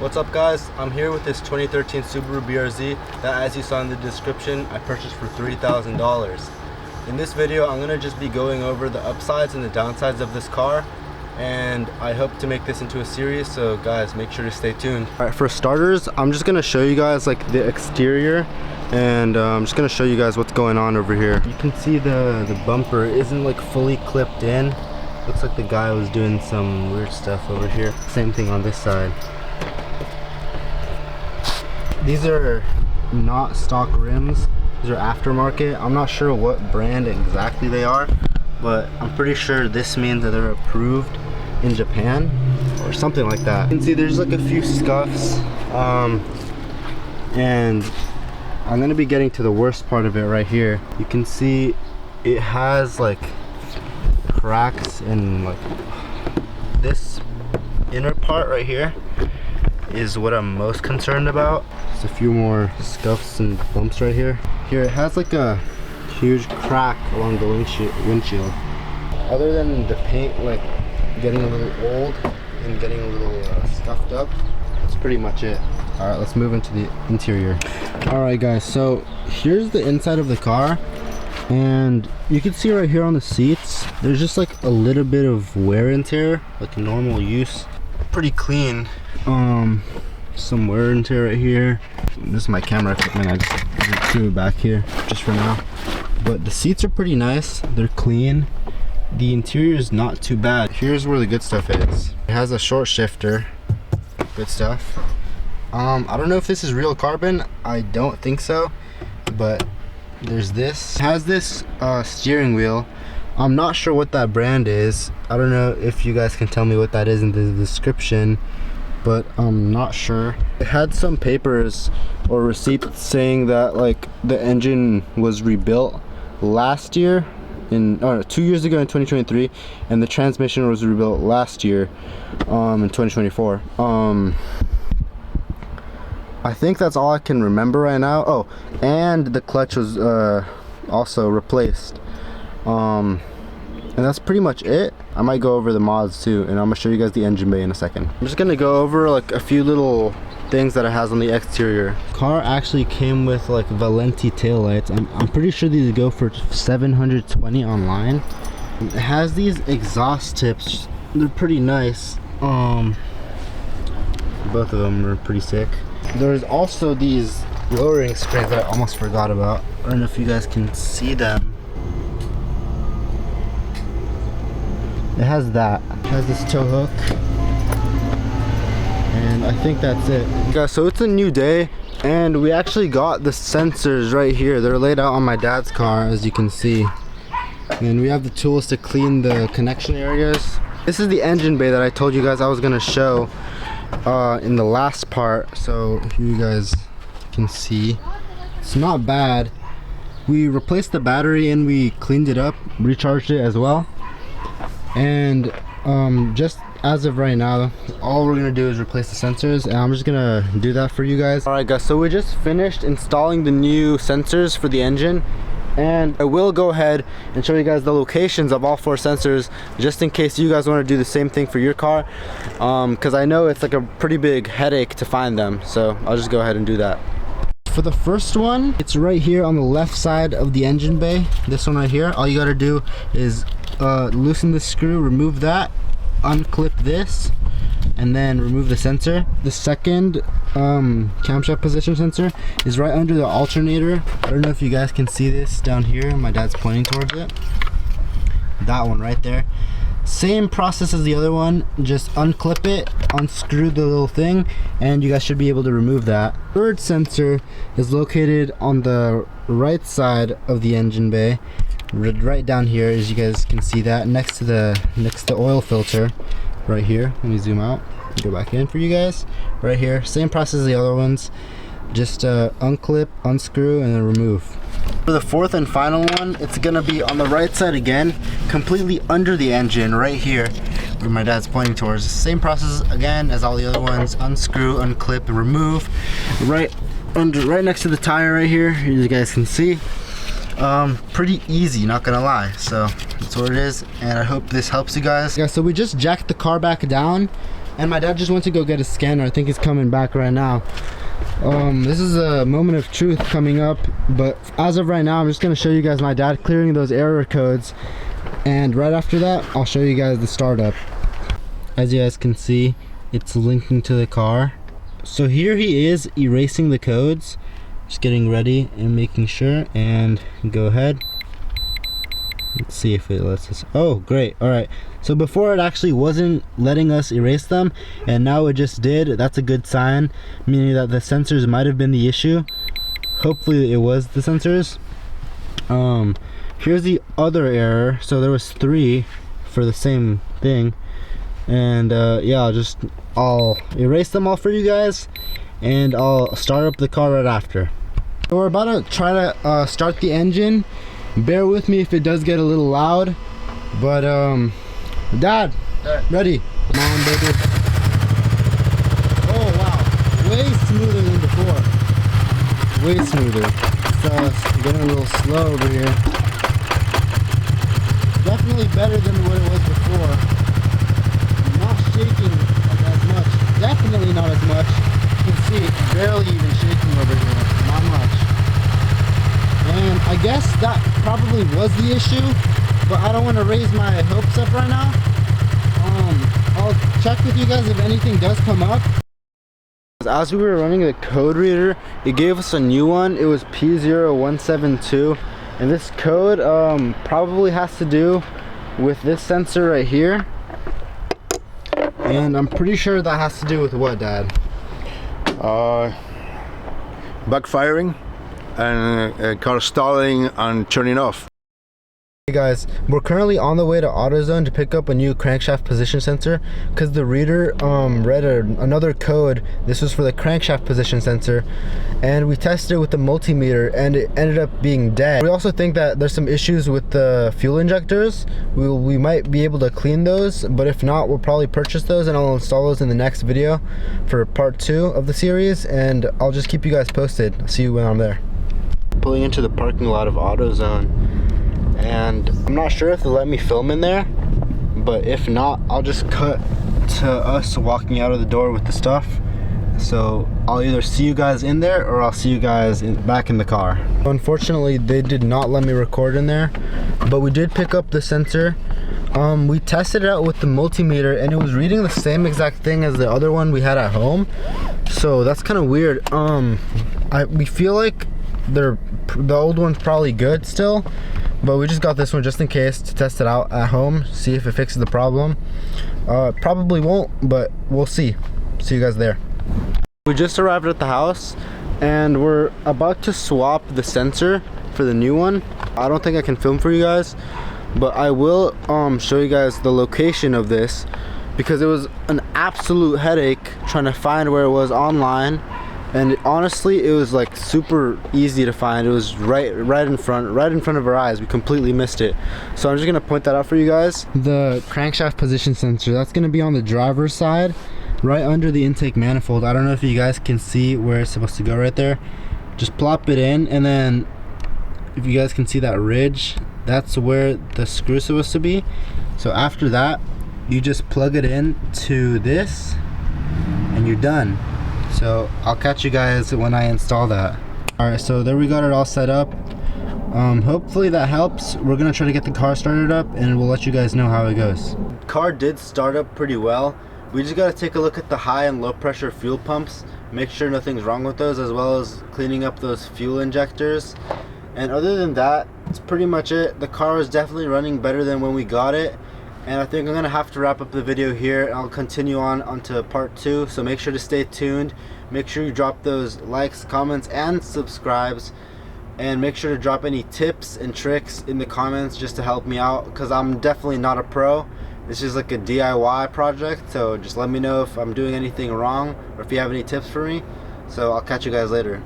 What's up guys, I'm here with this 2013 Subaru BRZ that, as you saw in the description, I purchased for $3,000. In this video I'm going to just be going over the upsides and the downsides of this car, and I hope to make this into a series, so guys, make sure to stay tuned. Alright, for starters, I'm just going to show you guys like the exterior, and I'm just going to show you guys what's going on over here. You can see the bumper isn't like fully clipped in. Looks like the guy was doing some weird stuff over here. Same thing on this side. These are not stock rims. These are aftermarket. I'm not sure what brand exactly they are, but I'm pretty sure this means that they're approved in Japan or something like that. You can see there's like a few scuffs, and I'm gonna be getting to the worst part of it right here. You can see it has like cracks, and like this inner part right here is what I'm most concerned about. There's a few more scuffs and bumps right here. Here it has like a huge crack along the windshield. Other than the paint like getting a little old and getting a little scuffed up, that's pretty much it. All right, let's move into the interior. All right guys, so here's the inside of the car, and you can see right here on the seats there's just like a little bit of wear and tear, like normal use. Pretty clean. Some wear and tear right here. This is my camera equipment. I just threw it back here just for now, but the seats are pretty nice. They're clean. The interior is not too bad. Here's where the good stuff is. It has a short shifter. Good stuff. I don't know if this is real carbon. I don't think so, but there's this. It has this steering wheel. I'm not sure what that brand is. I don't know if you guys can tell me what that is in the description, but I'm not sure. It had some papers or receipts saying that like the engine was rebuilt last year in 2 years ago in 2023, and the transmission was rebuilt last year in 2024. I think that's all I can remember right now. Oh, and the clutch was also replaced. And that's pretty much it. I might go over the mods too, and I'm gonna show you guys the engine bay in a second. I'm just gonna go over like a few little things that it has on the exterior. Car actually came with like Valenti taillights. I'm pretty sure these go for $720 online. It has these exhaust tips. They're pretty nice. Both of them are pretty sick. There's also these lowering springs that I almost forgot about. I don't know if you guys can see them. It has that. It has this tow hook. And I think that's it. Guys, so it's a new day, and we actually got the sensors right here. They're laid out on my dad's car, as you can see. And we have the tools to clean the connection areas. This is the engine bay that I told you guys I was gonna show in the last part, so you guys can see. It's not bad. We replaced the battery and we cleaned it up, recharged it as well. And just as of right now, all we're gonna do is replace the sensors, and I'm just gonna do that for you guys. All right guys, so we just finished installing the new sensors for the engine, and I will go ahead and show you guys the locations of all 4 sensors, just in case you guys want to do the same thing for your car, because I know it's like a pretty big headache to find them, so I'll just go ahead and do that. For the first one, it's right here on the left side of the engine bay. This one right here. All you gotta do is loosen the screw, remove that, unclip this, and then remove the sensor. The second camshaft position sensor is right under the alternator. I don't know if you guys can see this down here. My dad's pointing towards it. That one right there. Same process as the other one, just unclip it, unscrew the little thing, and you guys should be able to remove that. Third sensor is located on the right side of the engine bay, right down here, as you guys can see that, next to the oil filter right here. Let me zoom out, go back in for you guys. Right here, same process as the other ones, just unclip, unscrew, and then remove. For the fourth and final one, it's gonna be on the right side again, completely under the engine, right here, where my dad's pointing towards. Same process again as all the other ones. Unscrew, unclip, and remove. Right next to the tire right here, as you guys can see. Pretty easy, not gonna lie. So that's what it is, and I hope this helps you guys. Yeah, so we just jacked the car back down. And my dad just went to go get a scanner. I think he's coming back right now. This is a moment of truth coming up, but as of right now, I'm just going to show you guys my dad clearing those error codes, and right after that I'll show you guys the startup. As you guys can see, it's linking to the car. So here he is erasing the codes, just getting ready and making sure, and go ahead. Let's see if it lets us. Oh, great. All right, so before it actually wasn't letting us erase them, and now it just did. That's a good sign, meaning that the sensors might have been the issue. Hopefully it was the sensors. Here's the other error. So there was 3 for the same thing, and yeah, I'll erase them all for you guys, and I'll start up the car right after. So we're about to try to start the engine. Bear with me if it does get a little loud, but Dad, ready? Come on, baby. Oh wow, way smoother than before. Way smoother. It's getting a little slow over here. Definitely better than what it was before. Not shaking as much. Definitely not as much. You can see it's barely even shaking over here. Not much. And I guess that probably was the issue, but I don't want to raise my hopes up right now. I'll check with you guys if anything does come up. As we were running the code reader, it gave us a new one. It was P0172, and this code probably has to do with this sensor right here. And I'm pretty sure that has to do with what, Dad? Backfiring and car stalling and turning off. Hey guys, we're currently on the way to AutoZone to pick up a new crankshaft position sensor because the reader read another code. This was for the crankshaft position sensor, and we tested it with the multimeter and it ended up being dead. We also think that there's some issues with the fuel injectors. We might be able to clean those, but if not, we'll probably purchase those and I'll install those in the next video for part 2 of the series, and I'll just keep you guys posted. I'll see you when I'm there. Pulling into the parking lot of AutoZone, and I'm not sure if they'll let me film in there, but if not, I'll just cut to us walking out of the door with the stuff. So I'll either see you guys in there or I'll see you guys back in the car. Unfortunately, they did not let me record in there, but we did pick up the sensor. We tested it out with the multimeter and it was reading the same exact thing as the other one we had at home, so that's kind of weird. We feel like the old one's probably good still, but we just got this one just in case to test it out at home, see if it fixes the problem. Probably won't, but we'll see. See you guys there. We just arrived at the house and we're about to swap the sensor for the new one. I don't think I can film for you guys, but I will show you guys the location of this, because it was an absolute headache trying to find where it was online. And honestly, it was like super easy to find. It was right in front of our eyes. We completely missed it. So I'm just gonna point that out for you guys. The crankshaft position sensor, that's gonna be on the driver's side, right under the intake manifold. I don't know if you guys can see where it's supposed to go right there. Just plop it in, and then if you guys can see that ridge, that's where the screw is supposed to be. So after that, you just plug it in to this, and you're done. So I'll catch you guys when I install that. Alright, so there we got it all set up. Hopefully that helps. We're gonna try to get the car started up and we'll let you guys know how it goes. Car did start up pretty well. We just gotta take a look at the high and low pressure fuel pumps, make sure nothing's wrong with those, as well as cleaning up those fuel injectors. And other than that, it's pretty much it. The car is definitely running better than when we got it. And I think I'm gonna have to wrap up the video here. I'll continue onto part 2, so make sure to stay tuned. Make sure you drop those likes, comments, and subscribes, and make sure to drop any tips and tricks in the comments just to help me out, because I'm definitely not a pro. This is like a DIY project, so just let me know if I'm doing anything wrong or if you have any tips for me. So I'll catch you guys later.